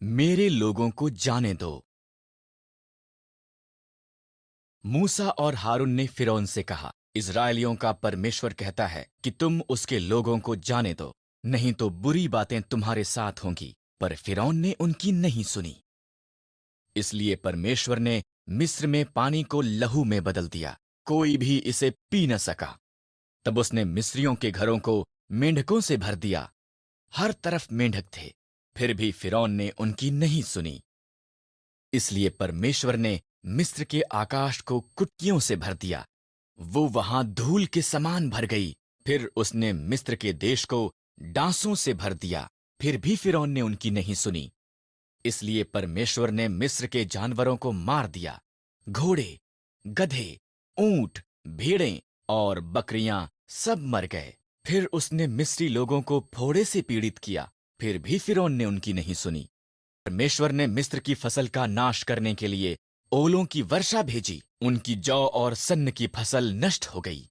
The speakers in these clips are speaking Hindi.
मेरे लोगों को जाने दो। मूसा और हारून ने फिरौन से कहा, इस्राएलियों का परमेश्वर कहता है कि तुम उसके लोगों को जाने दो, नहीं तो बुरी बातें तुम्हारे साथ होंगी। पर फिरौन ने उनकी नहीं सुनी। इसलिए परमेश्वर ने मिस्र में पानी को लहू में बदल दिया, कोई भी इसे पी न सका। तब उसने मिस्रियों के घरों को मेंढकों से भर दिया, हर तरफ मेंढक थे। फिर भी फिरौन ने उनकी नहीं सुनी। इसलिए परमेश्वर ने मिस्र के आकाश को कुटकियों से भर दिया, वो वहां धूल के समान भर गई। फिर उसने मिस्र के देश को डांसों से भर दिया, फिर भी फिरौन ने उनकी नहीं सुनी। इसलिए परमेश्वर ने मिस्र के जानवरों को मार दिया, घोड़े, गधे, ऊंट, भेड़ें और बकरियां सब मर गए। फिर उसने मिस्री लोगों को फोड़े से पीड़ित किया, फिर भी फिरौन ने उनकी नहीं सुनी। परमेश्वर ने मिस्र की फसल का नाश करने के लिए ओलों की वर्षा भेजी, उनकी जौ और सन्न की फसल नष्ट हो गई।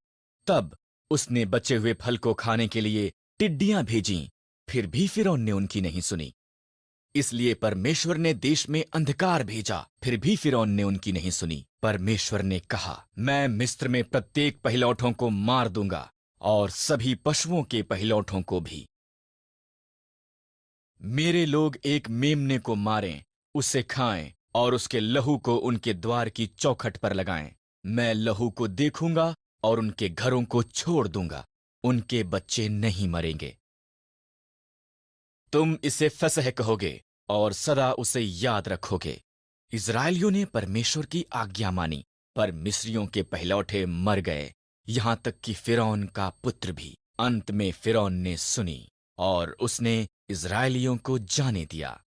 तब उसने बचे हुए फल को खाने के लिए टिड्डियां भेजीं, फिर भी फिरौन ने उनकी नहीं सुनी। इसलिए परमेश्वर ने देश में अंधकार भेजा, फिर भी फिरौन ने उनकी नहीं सुनी। परमेश्वर ने कहा, मैं मिस्र में प्रत्येक पहिलौठों को मार दूंगा और सभी पशुओं के पहिलौठों को भी। मेरे लोग एक मेमने को मारें, उसे खाएं और उसके लहू को उनके द्वार की चौखट पर लगाएं। मैं लहू को देखूंगा और उनके घरों को छोड़ दूंगा, उनके बच्चे नहीं मरेंगे। तुम इसे फसह कहोगे और सदा उसे याद रखोगे। इस्राएलियों ने परमेश्वर की आज्ञा मानी, पर मिस्रियों के पहलौठे मर गए, यहां तक कि फिरौन का पुत्र भी। अंत में फिरौन ने सुनी और उसने इस्राएलियों को जाने दिया।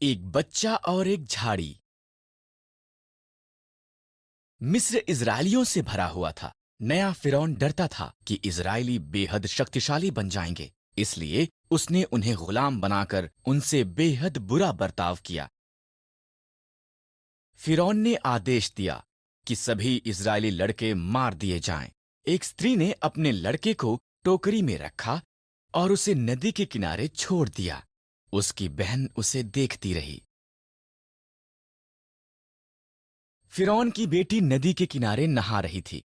एक बच्चा और एक झाड़ी। मिस्र इस्राएलियों से भरा हुआ था। नया फिरौन डरता था कि इस्राएली बेहद शक्तिशाली बन जाएंगे, इसलिए उसने उन्हें गुलाम बनाकर उनसे बेहद बुरा बर्ताव किया। फिरौन ने आदेश दिया कि सभी इस्राएली लड़के मार दिए जाएं। एक स्त्री ने अपने लड़के को टोकरी में रखा और उसे नदी के किनारे छोड़ दिया। उसकी बहन उसे देखती रही। फिरौन की बेटी नदी के किनारे नहा रही थी।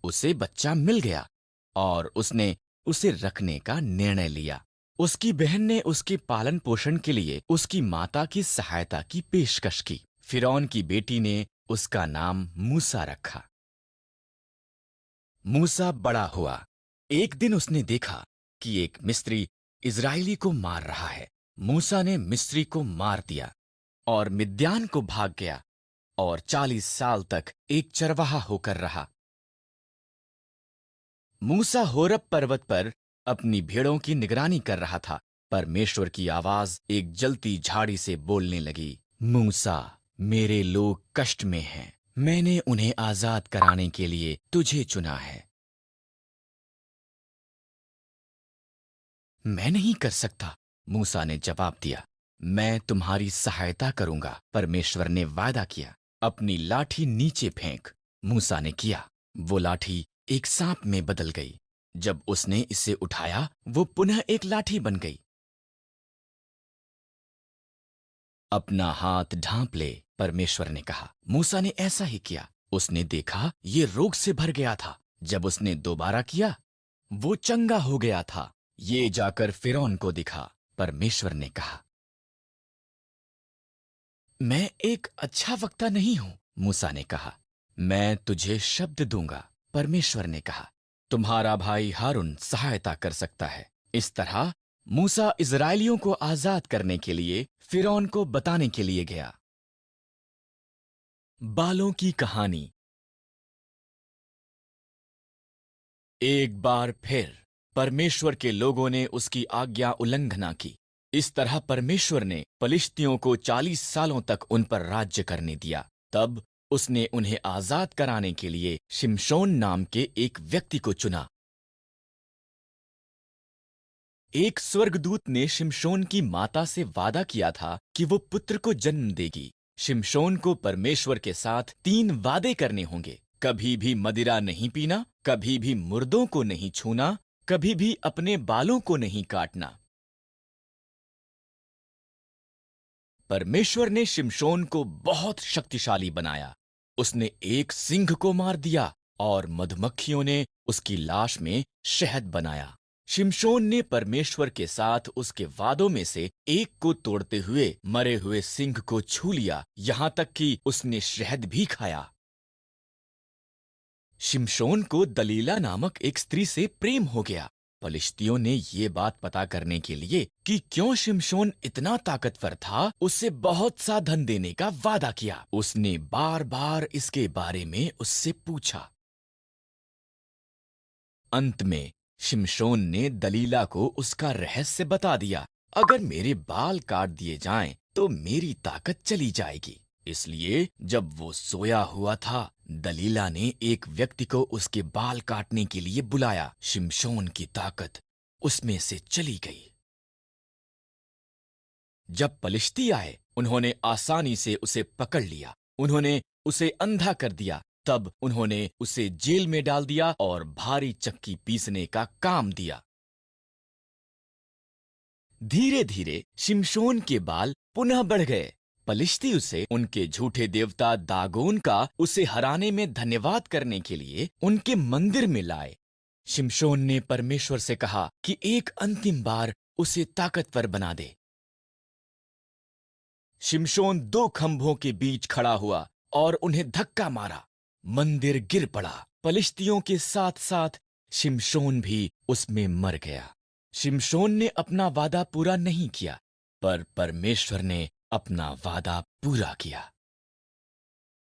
उसे बच्चा मिल गया और उसने उसे रखने का निर्णय लिया। उसकी बहन ने उसके पालन पोषण के लिए उसकी माता की सहायता की पेशकश की। फिरौन की बेटी ने उसका नाम मूसा रखा। मूसा बड़ा हुआ। एक दिन उसने देखा कि एक मिस्री इजरायली को मार रहा है। मूसा ने मिस्री को मार दिया और मिद्यान को भाग गया और 40 साल तक एक चरवाहा होकर रहा। मूसा होरब पर्वत पर अपनी भेड़ों की निगरानी कर रहा था। परमेश्वर की आवाज एक जलती झाड़ी से बोलने लगी, मूसा, मेरे लोग कष्ट में हैं, मैंने उन्हें आजाद कराने के लिए तुझे चुना है। मैं नहीं कर सकता, मूसा ने जवाब दिया। मैं तुम्हारी सहायता करूंगा, परमेश्वर ने वादा किया। अपनी लाठी नीचे फेंक। मूसा ने किया। वो लाठी एक सांप में बदल गई। जब उसने इसे उठाया, वो पुनः एक लाठी बन गई। अपना हाथ ढांप ले, परमेश्वर ने कहा। मूसा ने ऐसा ही किया। उसने देखा ये रोग से भर गया था। जब उसने दोबारा किया, वो चंगा हो गया था। ये जाकर फिरौन को दिखा। परमेश्वर ने कहा, मैं एक अच्छा वक्ता नहीं हूं। मूसा ने कहा, मैं तुझे शब्द दूंगा। परमेश्वर ने कहा, तुम्हारा भाई हारून सहायता कर सकता है। इस तरह मूसा इजरायलियों को आजाद करने के लिए फिरौन को बताने के लिए गया। बालों की कहानी। एक बार फिर परमेश्वर के लोगों ने उसकी आज्ञा उल्लंघना की। इस तरह परमेश्वर ने पलिश्तियों को 40 सालों तक उन पर राज्य करने दिया। तब उसने उन्हें आजाद कराने के लिए शिमशोन नाम के एक व्यक्ति को चुना। एक स्वर्गदूत ने शिमशोन की माता से वादा किया था कि वो पुत्र को जन्म देगी। शिमशोन को परमेश्वर के साथ 3 वादे करने होंगे। कभी भी मदिरा नहीं पीना, कभी भी मुर्दों को नहीं छूना, कभी भी अपने बालों को नहीं काटना। परमेश्वर ने शिमशोन को बहुत शक्तिशाली बनाया। उसने एक सिंह को मार दिया और मधुमक्खियों ने उसकी लाश में शहद बनाया। शिमशोन ने परमेश्वर के साथ उसके वादों में से एक को तोड़ते हुए मरे हुए सिंह को छू लिया, यहां तक कि उसने शहद भी खाया। शिमशोन को दलीला नामक एक स्त्री से प्रेम हो गया। पलिश्तियों ने ये बात पता करने के लिए कि क्यों शिमशोन इतना ताकतवर था, उससे बहुत सा धन देने का वादा किया। उसने बार बार इसके बारे में उससे पूछा। अंत में शिमशोन ने दलीला को उसका रहस्य बता दिया। अगर मेरे बाल काट दिए जाएं, तो मेरी ताकत चली जाएगी। इसलिए जब वो सोया हुआ था, दलीला ने एक व्यक्ति को उसके बाल काटने के लिए बुलाया। शिमशोन की ताकत उसमें से चली गई। जब पलिश्ती आए, उन्होंने आसानी से उसे पकड़ लिया। उन्होंने उसे अंधा कर दिया। तब उन्होंने उसे जेल में डाल दिया और भारी चक्की पीसने का काम दिया। धीरे धीरे शिमशोन के बाल पुनः बढ़ गए। पलिश्ती उसे उनके झूठे देवता दागोन का उसे हराने में धन्यवाद करने के लिए उनके मंदिर में लाए। शिमशोन ने परमेश्वर से कहा कि एक अंतिम बार उसे ताकतवर बना दे। शिमशोन दो खंभों के बीच खड़ा हुआ और उन्हें धक्का मारा। मंदिर गिर पड़ा। पलिश्तियों के साथ साथ शिमशोन भी उसमें मर गया। शिमशोन ने अपना वादा पूरा नहीं किया, पर परमेश्वर ने अपना वादा पूरा किया।